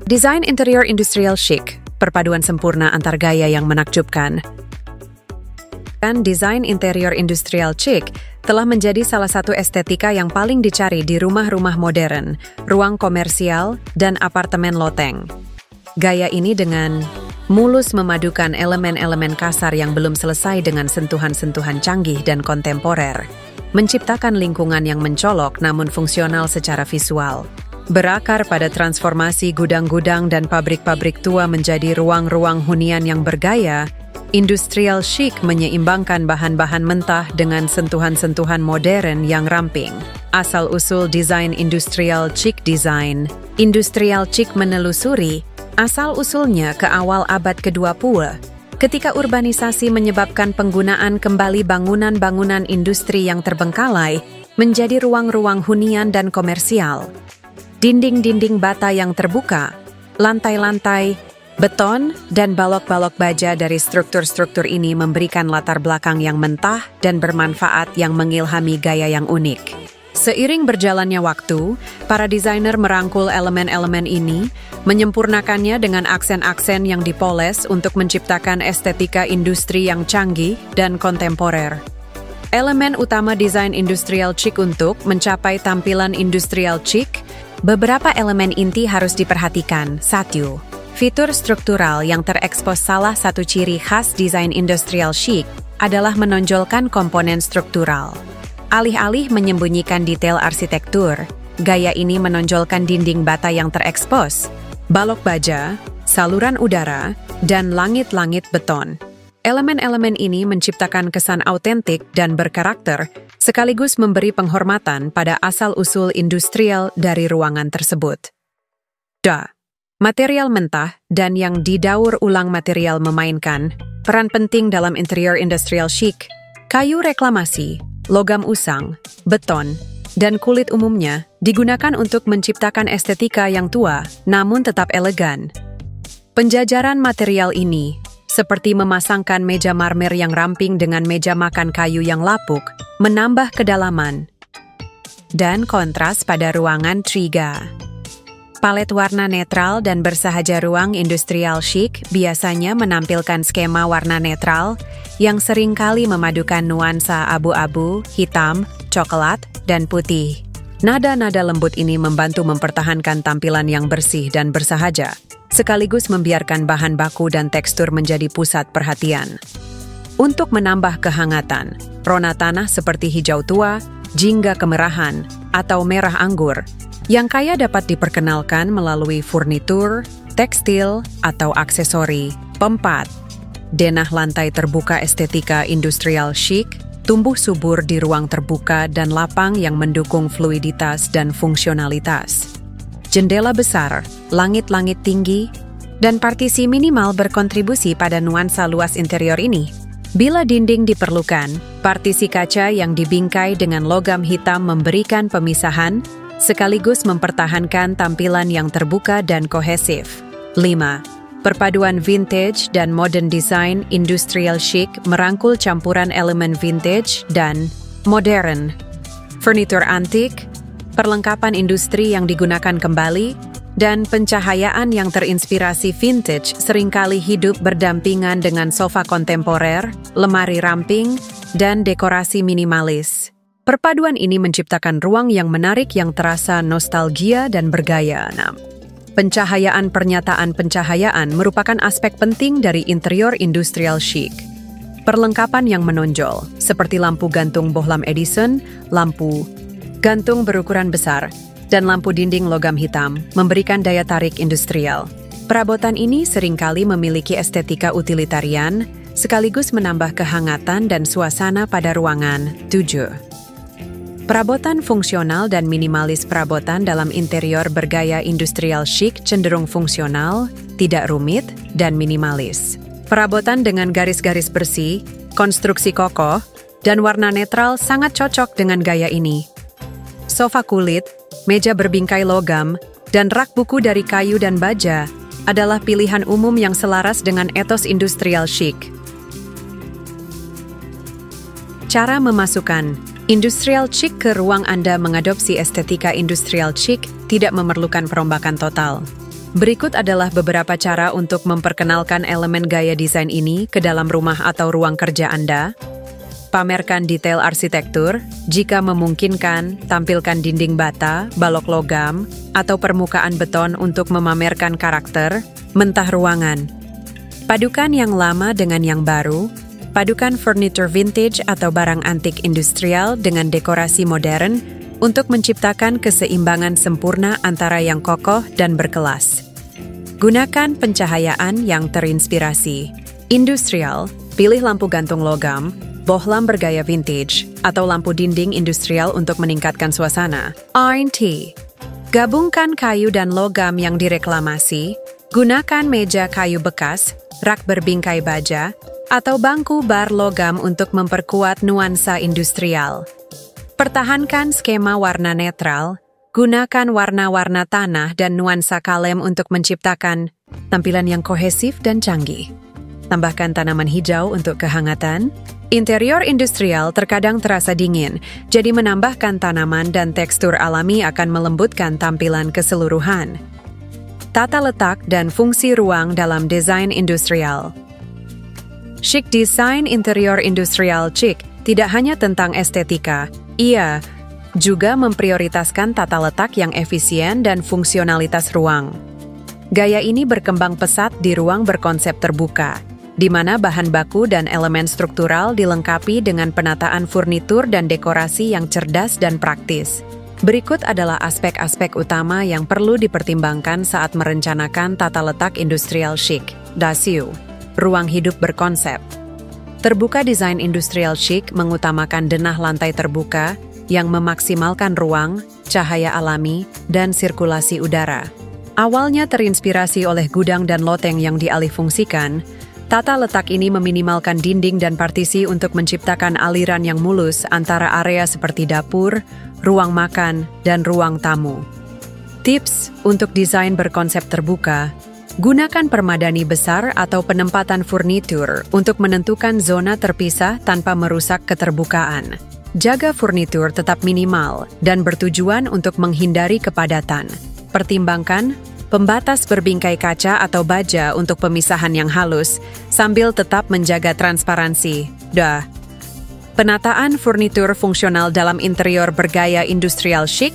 Desain interior industrial chic, perpaduan sempurna antar gaya yang menakjubkan. Desain interior industrial chic telah menjadi salah satu estetika yang paling dicari di rumah-rumah modern, ruang komersial, dan apartemen loteng. Gaya ini dengan mulus memadukan elemen-elemen kasar yang belum selesai dengan sentuhan-sentuhan canggih dan kontemporer, menciptakan lingkungan yang mencolok namun fungsional secara visual. Berakar pada transformasi gudang-gudang dan pabrik-pabrik tua menjadi ruang-ruang hunian yang bergaya, industrial chic menyeimbangkan bahan-bahan mentah dengan sentuhan-sentuhan modern yang ramping. Asal-usul desain industrial chic design. Industrial chic menelusuri asal-usulnya ke awal abad ke-20, ketika urbanisasi menyebabkan penggunaan kembali bangunan-bangunan industri yang terbengkalai menjadi ruang-ruang hunian dan komersial. Dinding-dinding bata yang terbuka, lantai-lantai, beton, dan balok-balok baja dari struktur-struktur ini memberikan latar belakang yang mentah dan bermanfaat yang mengilhami gaya yang unik. Seiring berjalannya waktu, para desainer merangkul elemen-elemen ini, menyempurnakannya dengan aksen-aksen yang dipoles untuk menciptakan estetika industri yang canggih dan kontemporer. Elemen utama desain industrial chic untuk mencapai tampilan industrial chic, beberapa elemen inti harus diperhatikan. 1. Fitur struktural yang terekspos. Salah satu ciri khas desain industrial chic adalah menonjolkan komponen struktural. Alih-alih menyembunyikan detail arsitektur, gaya ini menonjolkan dinding bata yang terekspos, balok baja, saluran udara, dan langit-langit beton. Elemen-elemen ini menciptakan kesan autentik dan berkarakter, sekaligus memberi penghormatan pada asal-usul industrial dari ruangan tersebut. 2. Material mentah dan yang didaur ulang. Material memainkan peran penting dalam interior industrial chic. Kayu reklamasi, logam usang, beton, dan kulit umumnya digunakan untuk menciptakan estetika yang tua namun tetap elegan. Penjajaran material ini, seperti memasangkan meja marmer yang ramping dengan meja makan kayu yang lapuk, menambah kedalaman dan kontras pada ruangan. 3. Palet warna netral dan bersahaja. Ruang industrial chic biasanya menampilkan skema warna netral yang seringkali memadukan nuansa abu-abu, hitam, coklat, dan putih. Nada-nada lembut ini membantu mempertahankan tampilan yang bersih dan bersahaja, sekaligus membiarkan bahan baku dan tekstur menjadi pusat perhatian. Untuk menambah kehangatan, rona tanah seperti hijau tua, jingga kemerahan, atau merah anggur, yang kaya dapat diperkenalkan melalui furnitur, tekstil, atau aksesori. 4. Denah lantai terbuka. Estetika industrial chic tumbuh subur di ruang terbuka dan lapang yang mendukung fluiditas dan fungsionalitas. Jendela besar, langit-langit tinggi, dan partisi minimal berkontribusi pada nuansa luas interior ini. Bila dinding diperlukan, partisi kaca yang dibingkai dengan logam hitam memberikan pemisahan, sekaligus mempertahankan tampilan yang terbuka dan kohesif. 5. Perpaduan vintage dan modern design. Industrial chic merangkul campuran elemen vintage dan modern. Furnitur antik, perlengkapan industri yang digunakan kembali, dan pencahayaan yang terinspirasi vintage seringkali hidup berdampingan dengan sofa kontemporer, lemari ramping, dan dekorasi minimalis. Perpaduan ini menciptakan ruang yang menarik yang terasa nostalgia dan bergaya. Pencahayaan. Pernyataan pencahayaan merupakan aspek penting dari interior industrial chic. Perlengkapan yang menonjol, seperti lampu gantung bohlam Edison, lampu gantung berukuran besar, dan lampu dinding logam hitam, memberikan daya tarik industrial. Perabotan ini seringkali memiliki estetika utilitarian, sekaligus menambah kehangatan dan suasana pada ruangan. 7. Perabotan fungsional dan minimalis. Perabotan dalam interior bergaya industrial chic cenderung fungsional, tidak rumit, dan minimalis. Perabotan dengan garis-garis bersih, konstruksi kokoh, dan warna netral sangat cocok dengan gaya ini. Sofa kulit, meja berbingkai logam, dan rak buku dari kayu dan baja adalah pilihan umum yang selaras dengan etos industrial chic. Cara memasukkan industrial chic ke ruang Anda. Mengadopsi estetika industrial chic tidak memerlukan perombakan total. Berikut adalah beberapa cara untuk memperkenalkan elemen gaya desain ini ke dalam rumah atau ruang kerja Anda. Pamerkan detail arsitektur, jika memungkinkan, tampilkan dinding bata, balok logam, atau permukaan beton untuk memamerkan karakter, mentah ruangan. Padukan yang lama dengan yang baru, padukan furniture vintage atau barang antik industrial dengan dekorasi modern untuk menciptakan keseimbangan sempurna antara yang kokoh dan berkelas. Gunakan pencahayaan yang terinspirasi. Industrial, pilih lampu gantung logam, bohlam bergaya vintage, atau lampu dinding industrial untuk meningkatkan suasana. R&T. Gabungkan kayu dan logam yang direklamasi, gunakan meja kayu bekas, rak berbingkai baja, atau bangku bar logam untuk memperkuat nuansa industrial. Pertahankan skema warna netral, gunakan warna-warna tanah dan nuansa kalem untuk menciptakan tampilan yang kohesif dan canggih. Tambahkan tanaman hijau untuk kehangatan. Interior industrial terkadang terasa dingin, jadi menambahkan tanaman dan tekstur alami akan melembutkan tampilan keseluruhan. Tata letak dan fungsi ruang dalam desain industrial. Chic design interior industrial chic tidak hanya tentang estetika, ia juga memprioritaskan tata letak yang efisien dan fungsionalitas ruang. Gaya ini berkembang pesat di ruang berkonsep terbuka, di mana bahan baku dan elemen struktural dilengkapi dengan penataan furnitur dan dekorasi yang cerdas dan praktis. Berikut adalah aspek-aspek utama yang perlu dipertimbangkan saat merencanakan tata letak industrial chic. DASIU, ruang hidup berkonsep. Terbuka desain industrial chic mengutamakan denah lantai terbuka yang memaksimalkan ruang, cahaya alami, dan sirkulasi udara. Awalnya terinspirasi oleh gudang dan loteng yang dialihfungsikan, tata letak ini meminimalkan dinding dan partisi untuk menciptakan aliran yang mulus antara area seperti dapur, ruang makan, dan ruang tamu. Tips untuk desain berkonsep terbuka: gunakan permadani besar atau penempatan furnitur untuk menentukan zona terpisah tanpa merusak keterbukaan. Jaga furnitur tetap minimal dan bertujuan untuk menghindari kepadatan. Pertimbangkan pembatas berbingkai kaca atau baja untuk pemisahan yang halus, sambil tetap menjaga transparansi. Penataan furnitur fungsional dalam interior bergaya industrial chic.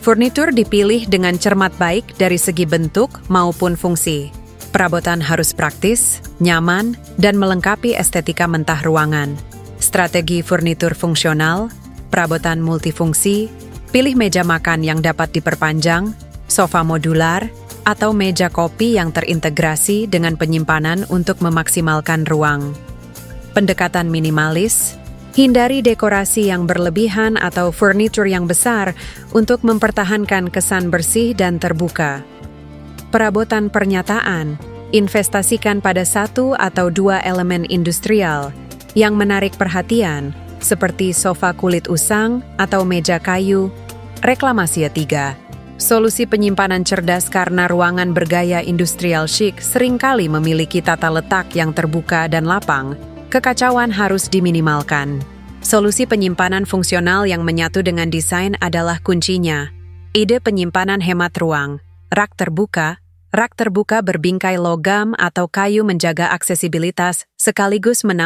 Furnitur dipilih dengan cermat baik dari segi bentuk maupun fungsi. Perabotan harus praktis, nyaman, dan melengkapi estetika mentah ruangan. Strategi furnitur fungsional, perabotan multifungsi, pilih meja makan yang dapat diperpanjang, sofa modular, atau meja kopi yang terintegrasi dengan penyimpanan untuk memaksimalkan ruang. Pendekatan minimalis, hindari dekorasi yang berlebihan atau furnitur yang besar untuk mempertahankan kesan bersih dan terbuka. Perabotan pernyataan, investasikan pada satu atau dua elemen industrial yang menarik perhatian, seperti sofa kulit usang atau meja kayu. Reklamasia 3. Solusi penyimpanan cerdas. Karena ruangan bergaya industrial chic seringkali memiliki tata letak yang terbuka dan lapang, kekacauan harus diminimalkan. Solusi penyimpanan fungsional yang menyatu dengan desain adalah kuncinya. Ide penyimpanan hemat ruang. Rak terbuka berbingkai logam atau kayu menjaga aksesibilitas sekaligus menambah